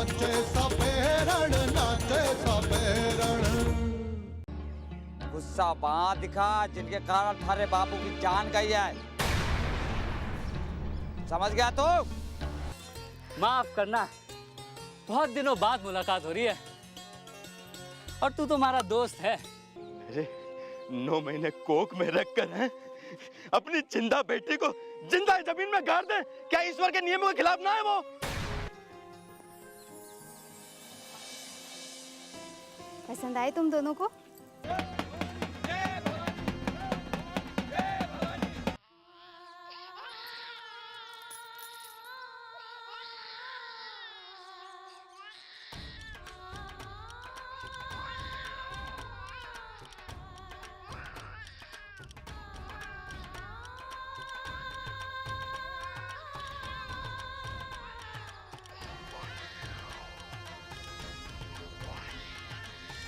नाचे सपेरण, नाचे सपेरण। गुस्सा वहां दिखा जिनके कारण थारे बापू की जान गई है, समझ गया तू? माफ करना, बहुत दिनों बाद मुलाकात हो रही है और तू तो हमारा दोस्त है। अरे 9 महीने कोक में रखकर हैं अपनी जिंदा बेटी को जिंदा जमीन में गाड़ दे, क्या ईश्वर के नियमों के खिलाफ ना है वो? पसंद आए तुम दोनों को?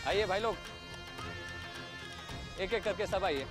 आइए भाई लोग, एक एक करके सब आइए।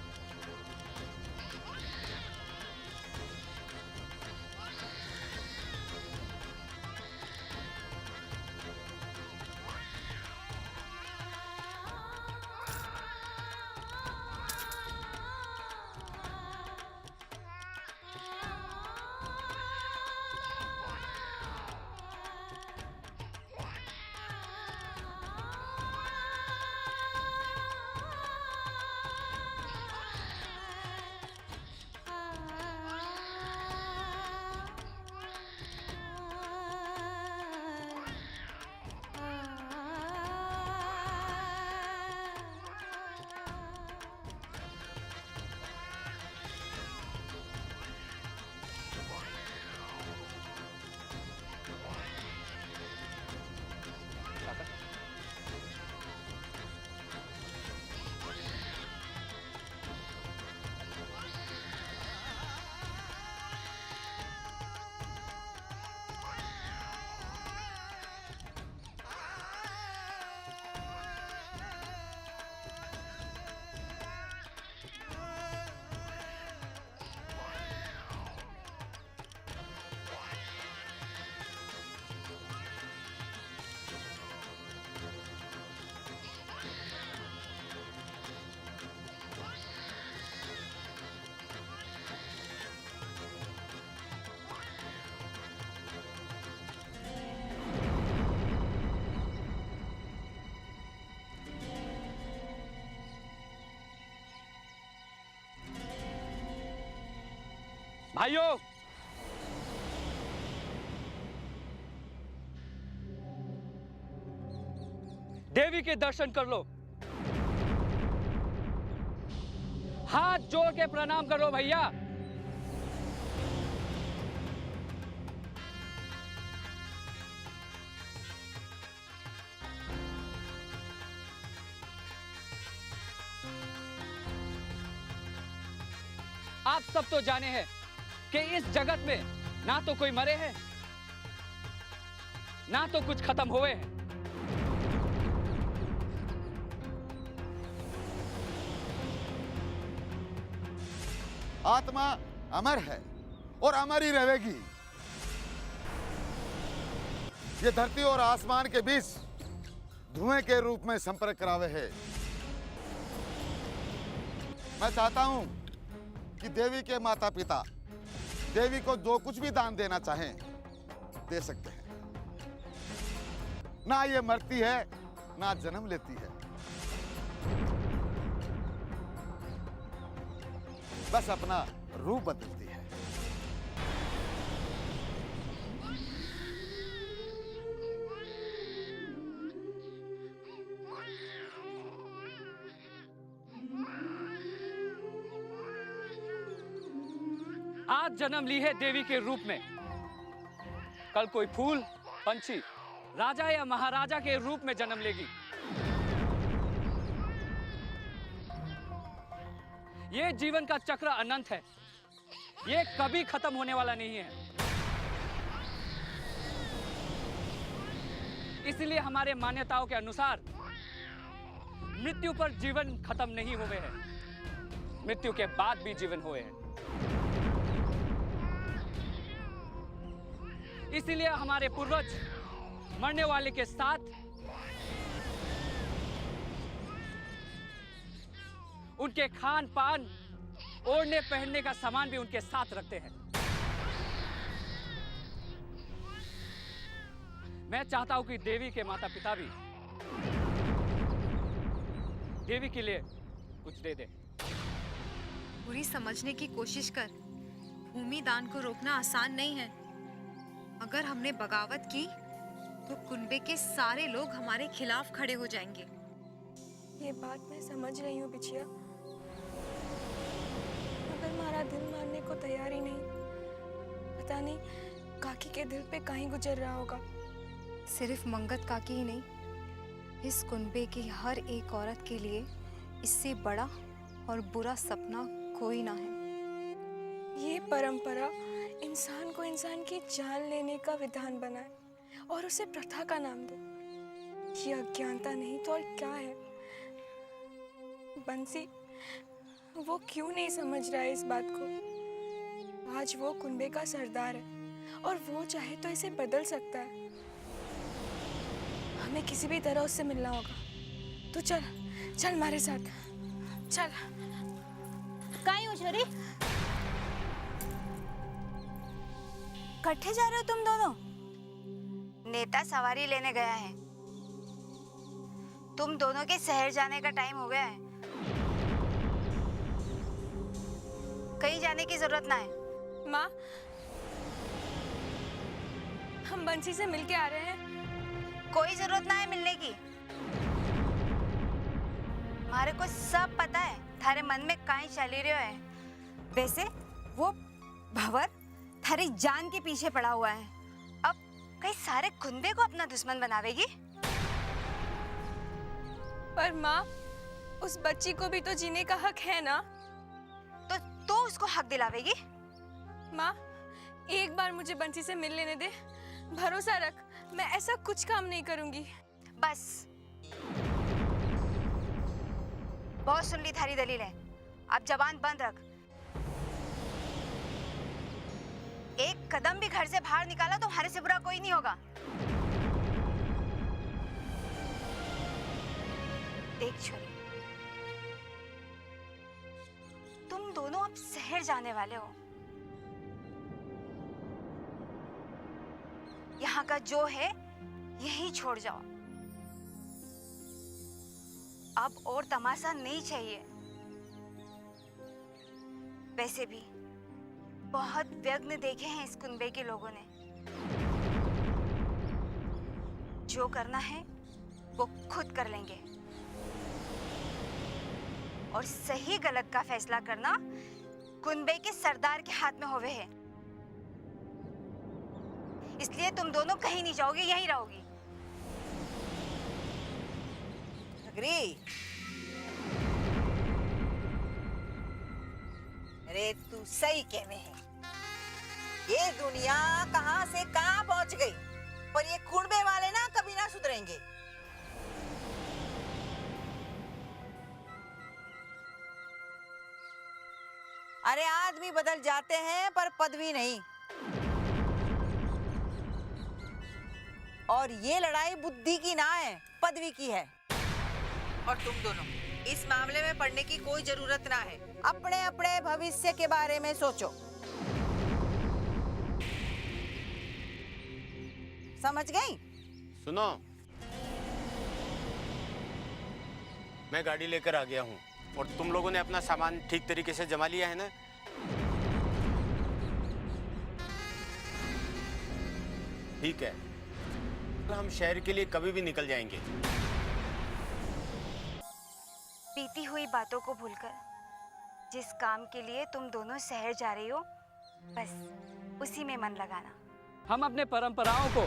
भाइयों, देवी के दर्शन कर लो, हाथ जोड़ के प्रणाम करो भैया। आप सब तो जाने हैं कि इस जगत में ना तो कोई मरे हैं, ना तो कुछ खत्म हुए हैं। आत्मा अमर है और अमर ही रहेगी। ये धरती और आसमान के बीच धुएं के रूप में संपर्क करावे है। मैं चाहता हूं कि देवी के माता पिता देवी को जो कुछ भी दान देना चाहें दे सकते हैं। ना ये मरती है ना जन्म लेती है, बस अपना रूप बदलती है। आज जन्म ली है देवी के रूप में, कल कोई फूल, पंछी, राजा या महाराजा के रूप में जन्म लेगी। ये जीवन का चक्र अनंत है, ये कभी खत्म होने वाला नहीं है। इसलिए हमारे मान्यताओं के अनुसार मृत्यु पर जीवन खत्म नहीं हुए हैं, मृत्यु के बाद भी जीवन हुए हैं। इसीलिए हमारे पूर्वज मरने वाले के साथ उनके खान पान, ओढ़ने पहनने का सामान भी उनके साथ रखते हैं। मैं चाहता हूं कि देवी के माता पिता भी देवी के लिए कुछ दे दे। पूरी समझने की कोशिश कर। भूमि दान को रोकना आसान नहीं है। अगर हमने बगावत की तो कुनबे के सारे लोग हमारे खिलाफ खड़े हो जाएंगे। ये बात मैं समझ रही हूँ बिछिया, मगर हमारा दिल मानने को तैयार ही नहीं। पता नहीं काकी के दिल पे कहीं गुजर रहा होगा। सिर्फ मंगत काकी ही नहीं, इस कुनबे की हर एक औरत के लिए इससे बड़ा और बुरा सपना कोई ना है। ये परंपरा इंसान को इंसान की जान लेने का विधान बनाए और उसे प्रथा का नाम दे। ये अज्ञानता नहीं तो और क्या है? बंसी वो क्यों नहीं समझ रहा है इस बात को? आज वो कुनबे का सरदार है और वो चाहे तो इसे बदल सकता है। हमें किसी भी तरह उससे मिलना होगा। तो चल चल हमारे साथ चल। कहीं हो छोरी? कट्ठे जा रहे हो तुम दोनों? नेता सवारी लेने गया है। तुम दोनों के शहर जाने का टाइम हो गया है। कहीं जाने की जरूरत ना है। माँ, हम बंसी से मिलके आ रहे हैं। कोई जरूरत ना है मिलने की। हमारे को सब पता है थारे मन में काई चली रही है। वैसे वो भंवर थारी जान के पीछे पड़ा हुआ है। अब कई सारे कुनबे को अपना दुश्मन बनावेगी। पर माँ, उस बच्ची को भी तो जीने का हक है ना? तो उसको हक दिलावेगी? माँ, एक बार मुझे बंसी से मिल लेने दे। भरोसा रख, मैं ऐसा कुछ काम नहीं करूंगी। बस बहुत सुन ली थारी दलील है। अब जबान बंद रख। एक कदम भी घर से बाहर निकाला तो हमारे से बुरा कोई नहीं होगा। देख छोरी, तुम दोनों अब शहर जाने वाले हो। यहाँ का जो है यही छोड़ जाओ। अब और तमाशा नहीं चाहिए। वैसे भी बहुत व्यग्न देखे हैं इस कुनबे के लोगों ने। जो करना है वो खुद कर लेंगे और सही गलत का फैसला करना कुनबे के सरदार के हाथ में होवे है। इसलिए तुम दोनों कहीं नहीं जाओगे, यहीं रहोगी। अरे तू सही कहवे है। ये दुनिया कहां से कहां पहुंच गई, पर ये कुनबे वाले ना कभी ना सुधरेंगे। अरे आदमी बदल जाते हैं पर पदवी नहीं। और ये लड़ाई बुद्धि की ना है, पदवी की है। और तुम दोनों इस मामले में पड़ने की कोई जरूरत ना है। अपने अपने भविष्य के बारे में सोचो। समझ गई? सुनो, मैं गाड़ी लेकर आ गया हूँ और तुम लोगों ने अपना सामान ठीक तरीके से जमा लिया है ना? ठीक है, तो हम शहर के लिए कभी भी निकल जाएंगे। बीती हुई बातों को भूलकर जिस काम के लिए तुम दोनों शहर जा रही हो, बस उसी में मन लगाना। हम अपने परंपराओं को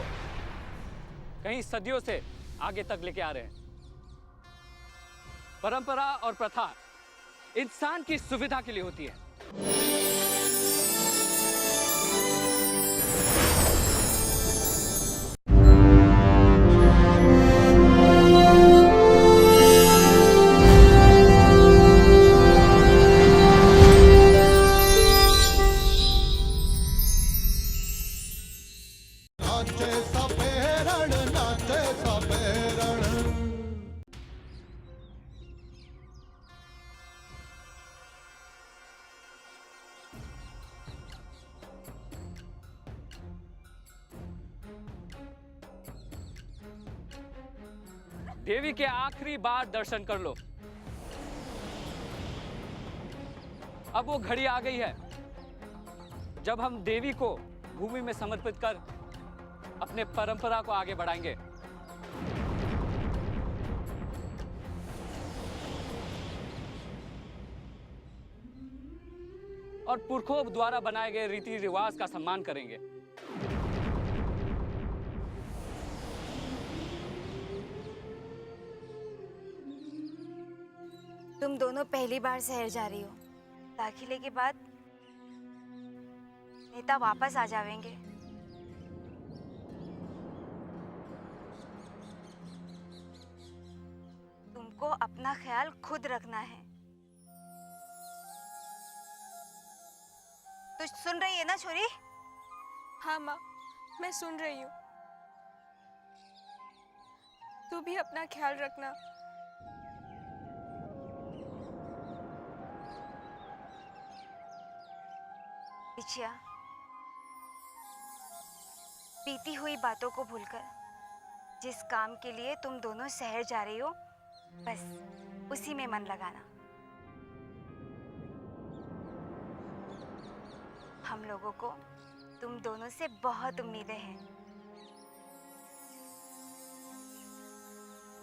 कई सदियों से आगे तक लेके आ रहे हैं। परंपरा और प्रथा इंसान की सुविधा के लिए होती है। सफेरण देवी के आखिरी बार दर्शन कर लो। अब वो घड़ी आ गई है जब हम देवी को भूमि में समर्पित कर अपने परंपरा को आगे बढ़ाएंगे। और पुरखों द्वारा बनाए गए रीति रिवाज का सम्मान करेंगे। तुम दोनों पहली बार शहर जा रही हो। दाखिले के बाद नेता वापस आ जाएंगे। तुमको अपना ख्याल खुद रखना है। तो सुन रही है ना छोरी? हाँ माँ, मैं सुन रही हूँ। तू भी अपना ख्याल रखना। बिछिया, बीती हुई बातों को भूलकर जिस काम के लिए तुम दोनों शहर जा रही हो, बस उसी में मन लगाना। हम लोगों को तुम दोनों से बहुत उम्मीदें हैं।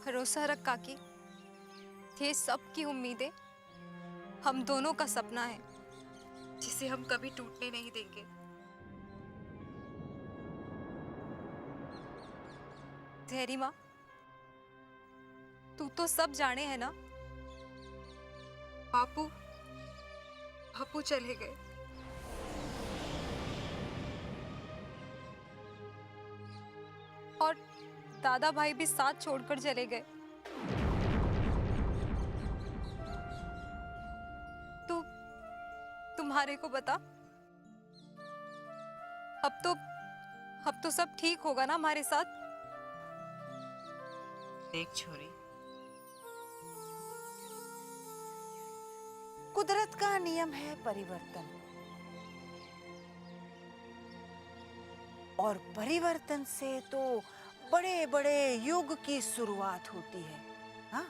भरोसा रख काकी, ये सबकी उम्मीदें हम दोनों का सपना है जिसे हम कभी टूटने नहीं देंगे। धैर्य माँ, तू तो सब जाने है ना, बापू चले गए। और दादा भाई भी साथ छोड़कर चले गए। तुम्हारे को बता, अब तो सब ठीक होगा ना हमारे साथ? देख छोरी, कुदरत का नियम है परिवर्तन, और परिवर्तन से तो बड़े बड़े युग की शुरुआत होती है। हाँ,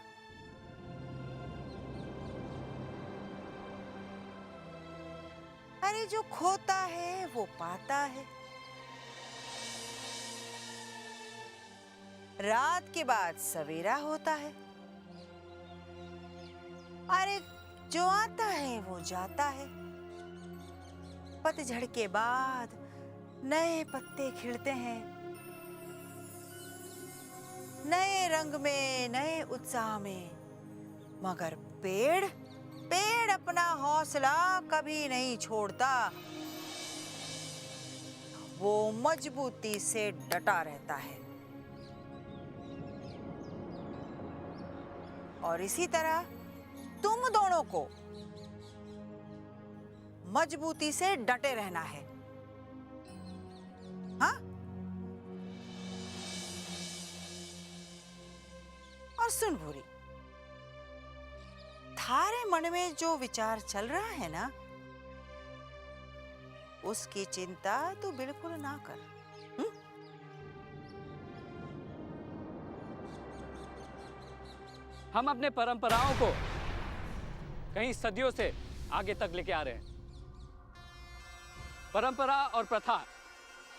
अरे जो खोता है वो पाता है। रात के बाद सवेरा होता है। अरे जो आता है वो जाता है। पतझड़ के बाद नए पत्ते खिलते हैं, नए रंग में, नए उत्साह में। मगर पेड़ अपना हौसला कभी नहीं छोड़ता। वो मजबूती से डटा रहता है। और इसी तरह तुम दोनों को मजबूती से डटे रहना है। हाँ? और सुन भूरी, थारे मन में जो विचार चल रहा है ना, उसकी चिंता तू बिल्कुल ना कर। हम अपने परंपराओं को कई सदियों से आगे तक लेके आ रहे हैं। परंपरा और प्रथा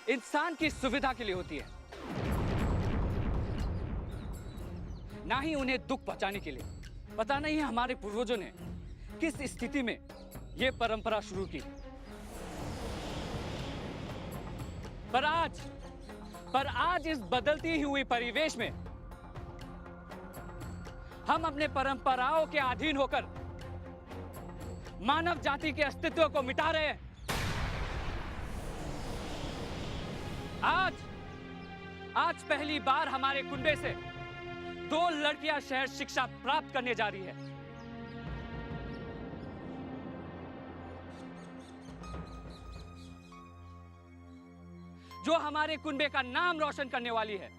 इंसान की सुविधा के लिए होती है, ना ही उन्हें दुख पहुंचाने के लिए। पता नहीं है हमारे पूर्वजों ने किस स्थिति में यह परंपरा शुरू की, पर आज इस बदलती हुई परिवेश में हम अपने परंपराओं के अधीन होकर मानव जाति के अस्तित्व को मिटा रहे हैं। आज पहली बार हमारे कुनबे से 2 लड़कियां शहर शिक्षा प्राप्त करने जा रही है। जो हमारे कुनबे का नाम रोशन करने वाली है।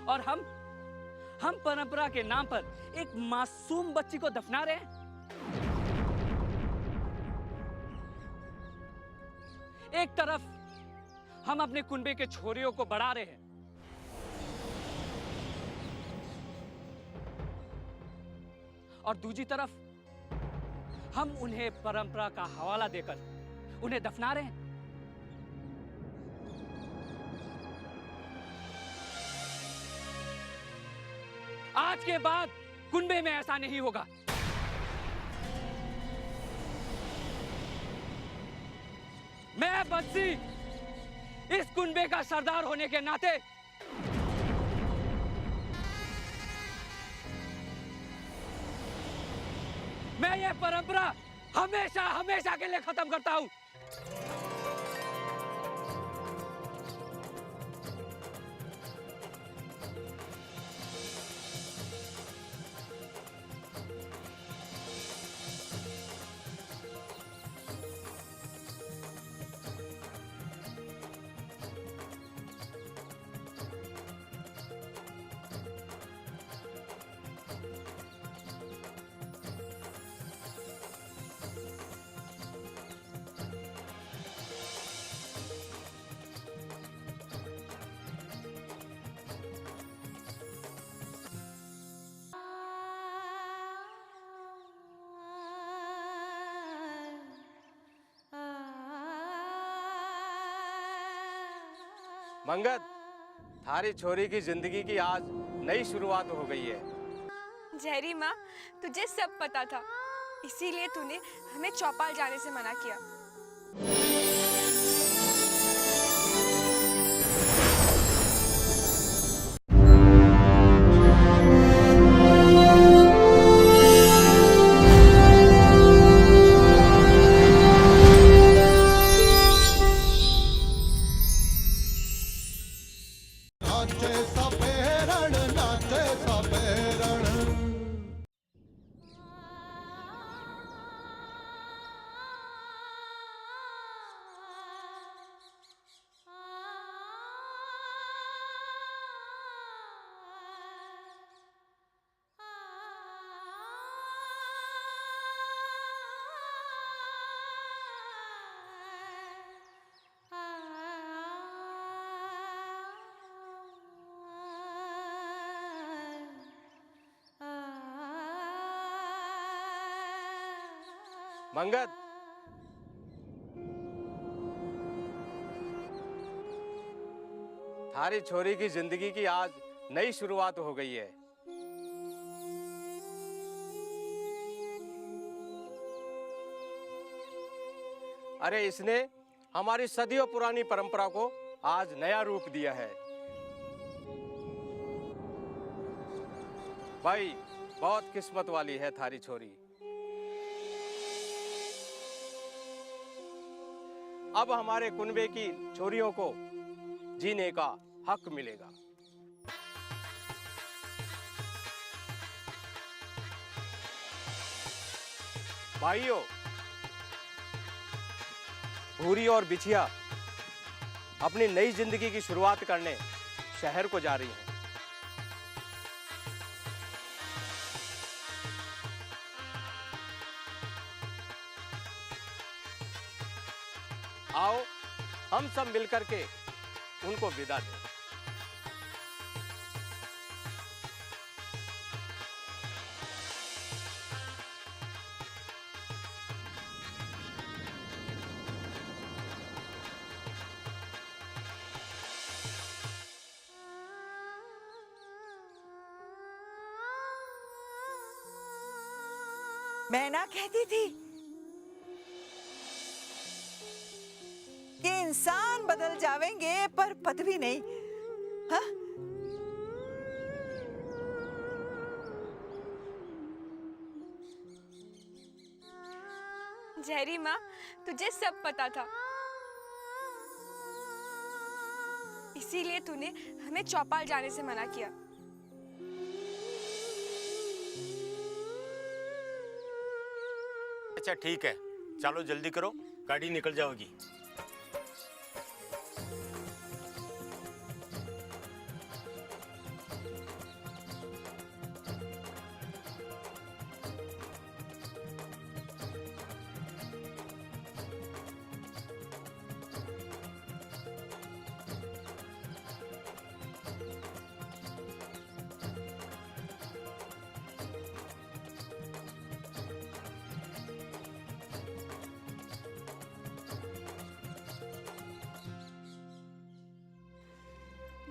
और हम परंपरा के नाम पर एक मासूम बच्ची को दफना रहे हैं। एक तरफ हम अपने कुनबे के छोरियों को बढ़ा रहे हैं, और दूसरी तरफ हम उन्हें परंपरा का हवाला देकर उन्हें दफना रहे हैं। आज के बाद कुनबे में ऐसा नहीं होगा। मैं बंसी इस कुनबे का सरदार होने के नाते मैं ये परंपरा हमेशा हमेशा के लिए खत्म करता हूं। मंगत, थारी छोरी की जिंदगी की आज नई शुरुआत हो गई है। जहरी माँ, तुझे सब पता था, इसीलिए तूने हमें चौपाल जाने से मना किया। मंगत, थारी छोरी की जिंदगी की आज नई शुरुआत हो गई है। अरे इसने हमारी सदियों पुरानी परंपरा को आज नया रूप दिया है। भाई, बहुत किस्मत वाली है थारी छोरी। अब हमारे कुनबे की छोरियों को जीने का हक मिलेगा। भाइयों, भूरी और बिछिया अपनी नई जिंदगी की शुरुआत करने शहर को जा रही हैं। आओ हम सब मिलकर के उनको विदा दें। मैं ना कहती थी कि इंसान बदल जावेंगे पर पदवी नहीं। हाँ? जहरी माँ, तुझे सब पता था, इसीलिए तूने हमें चौपाल जाने से मना किया। अच्छा ठीक है, चलो जल्दी करो, गाड़ी निकल जाओगी।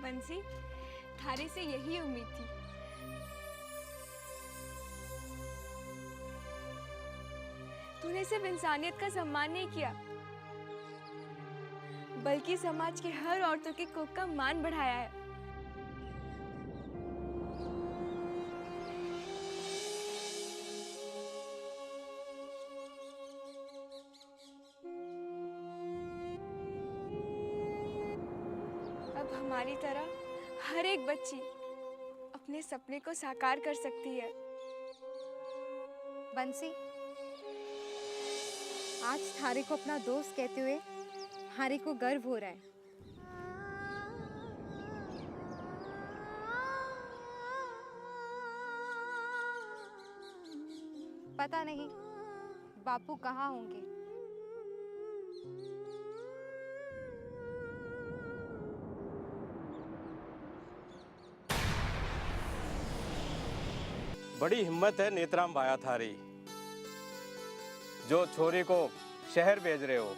बंसी, थारे से यही उम्मीद थी। तूने सिर्फ इंसानियत का सम्मान नहीं किया, बल्कि समाज के हर औरतों की कोख का मान बढ़ाया है। अब हमारी तरह हर एक बच्ची अपने सपने को साकार कर सकती है। बंसी, आज थारे को अपना दोस्त कहते हुए हारे को गर्व हो रहा है। पता नहीं बापू कहाँ होंगे। बड़ी हिम्मत है नेत्राम भाया थारी, जो छोरी को शहर भेज रहे हो।